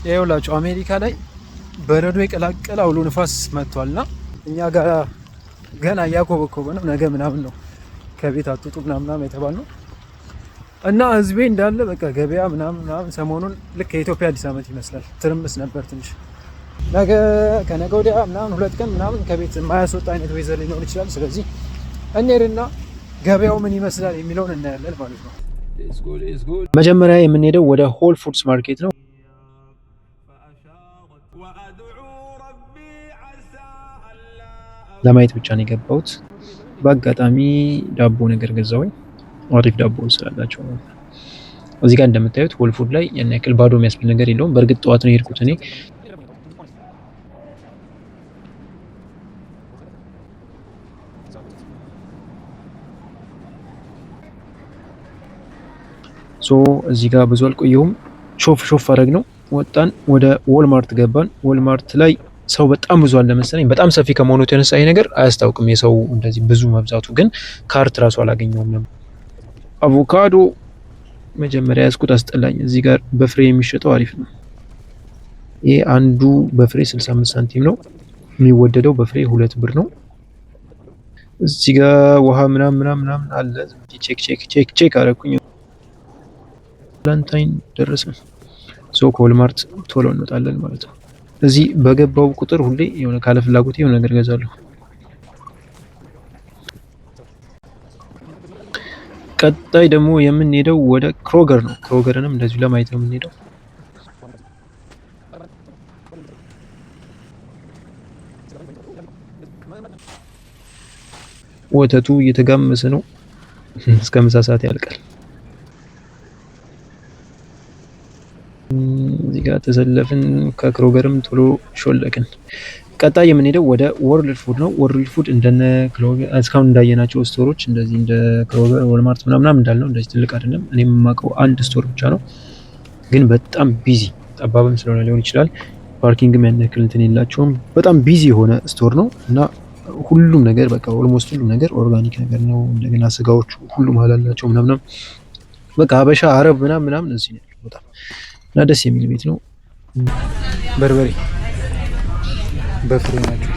ይኸውላችሁ አሜሪካ ላይ በረዶ የቀላቀለ አውሎ ንፋስ መጥቷልና እኛ ጋር ገና እያኮበኮበ ነው። ነገ ምናምን ነው ከቤት አትውጡ ምናምን የተባልነው እና ህዝቤ እንዳለ በቃ ገበያ ምናምን ሰሞኑን ልክ የኢትዮጵያ አዲስ ዓመት ይመስላል። ትርምስ ነበር ትንሽ። ነገ ከነገ ወዲያ ምናምን 2 ቀን ምናምን ከቤት የማያስወጣ አይነት ወይዘር ሊኖር ይችላል። ስለዚህ እንሄድና ገበያው ምን ይመስላል የሚለውን እናያለን ማለት ነው። መጀመሪያ የምንሄደው ወደ ሆል ፉድስ ማርኬት ነው። ለማየት ብቻ ነው የገባሁት። በአጋጣሚ ዳቦ ነገር ገዛሁኝ። አሪፍ ዳቦ ስላላቸው ነው። እዚህ ጋር እንደምታዩት ሆል ፉድ ላይ ያን ያክል ባዶ የሚያስብል ነገር የለውም። በእርግጥ ጠዋት ነው የሄድኩት እኔ። እዚህ ጋር ብዙ አልቆየሁም። ሾፍ አረግ ነው ወጣን። ወደ ዎልማርት ገባን። ዎልማርት ላይ ሰው በጣም ብዙ አለ መሰለኝ። በጣም ሰፊ ከመሆኑ የተነሳ ይሄ ነገር አያስታውቅም የሰው እንደዚህ ብዙ መብዛቱ። ግን ካርት ራሱ አላገኘውም ነበር። አቮካዶ መጀመሪያ ያዝኩት አስጠላኝ። እዚህ ጋር በፍሬ የሚሸጠው አሪፍ ነው። ይሄ አንዱ በፍሬ 65 ሳንቲም ነው። የሚወደደው በፍሬ 2 ብር ነው። እዚህ ጋር ውሃ ምናምን አለ። ቼክ አረኩኝ። ቫለንታይን ደረሰ። ከዎልማርት ቶሎ እንወጣለን ማለት ነው። እዚህ በገባው ቁጥር ሁሌ የሆነ ካለ ፍላጎት የሆነ ነገር ገዛለሁ። ቀጣይ ደግሞ የምንሄደው ወደ ክሮገር ነው። ክሮገርንም እንደዚሁ ለማየት ነው የምንሄደው። ወተቱ እየተጋመሰ ነው። እስከ ምሳ ሰዓት ያልቃል። እዚህ ጋር ተሰለፍን። ከክሮገርም ቶሎ ሾለክን። ቀጣይ የምንሄደው ወደ ወርልድ ፉድ ነው። ወርልድ ፉድ እንደነ ክሮገር እስካሁን እንዳየናቸው ስቶሮች እንደዚህ እንደ ክሮገር፣ ዎልማርት ምናምን እንዳልነው እንደዚህ ትልቅ አይደለም። እኔ የማውቀው አንድ ስቶር ብቻ ነው፣ ግን በጣም ቢዚ ጠባብም ስለሆነ ሊሆን ይችላል። ፓርኪንግም ያን ያክል እንትን የላቸውም። በጣም ቢዚ የሆነ ስቶር ነው እና ሁሉም ነገር በቃ ኦልሞስት ሁሉም ነገር ኦርጋኒክ ነገር ነው። እንደገና ስጋዎቹ ሁሉም ሀላል ናቸው ምናምን በቃ ሀበሻ አረብ ምናምን እዚህ ነው በጣም እና ደስ የሚል ቤት ነው። በርበሬ በፍሬ ናቸው።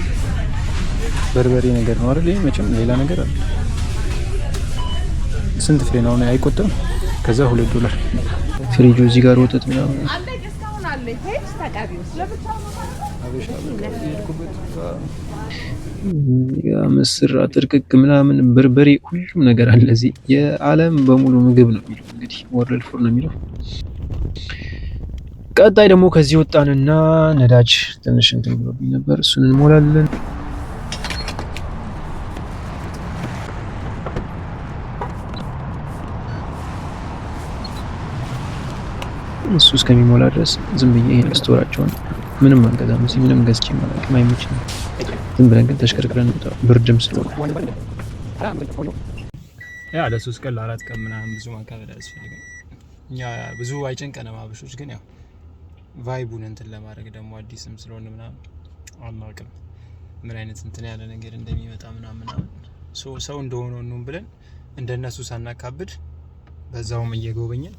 በርበሬ ነገር ነው አይደል? መቼም ሌላ ነገር አለ። ስንት ፍሬ ነው? አይቆጠርም። ከዛ $2 ፍሪጁ እዚህ ጋር ወተት ምናምን ምስር አጥርቅቅ ምናምን በርበሬ ሁሉም ነገር አለ እዚህ። የዓለም በሙሉ ምግብ ነው የሚለው እንግዲህ ወርልድ ፉድ ነው የሚለው። ቀጣይ ደግሞ ከዚህ ወጣንና ነዳጅ ትንሽ እንትን ብሎብኝ ነበር፣ እሱን እንሞላለን። እሱ እስከሚሞላ ድረስ ዝም ብዬ ይሄን ስቶራቸውን ምንም አንገዛም። እዚህ ምንም ገዝቼ ማለት አይመችም። ዝም ብለን ግን ተሽከርክረን እንውጣ፣ ብርድም ስለሆነ ያ ለ3 ቀን ለ4 ቀን ምናምን ብዙ ማካበድ አያስፈልግም። እኛ ብዙ አይጨንቀንም አበሾች። ግን ያው ቫይቡን እንትን ለማድረግ ደግሞ አዲስም ስለሆነ ምናምን አናውቅም ምን አይነት እንትን ያለ ነገር እንደሚመጣ ምናምን ሰው እንደሆነው ነው ብለን እንደነሱ ሳናካብድ በዛውም እየጎበኘን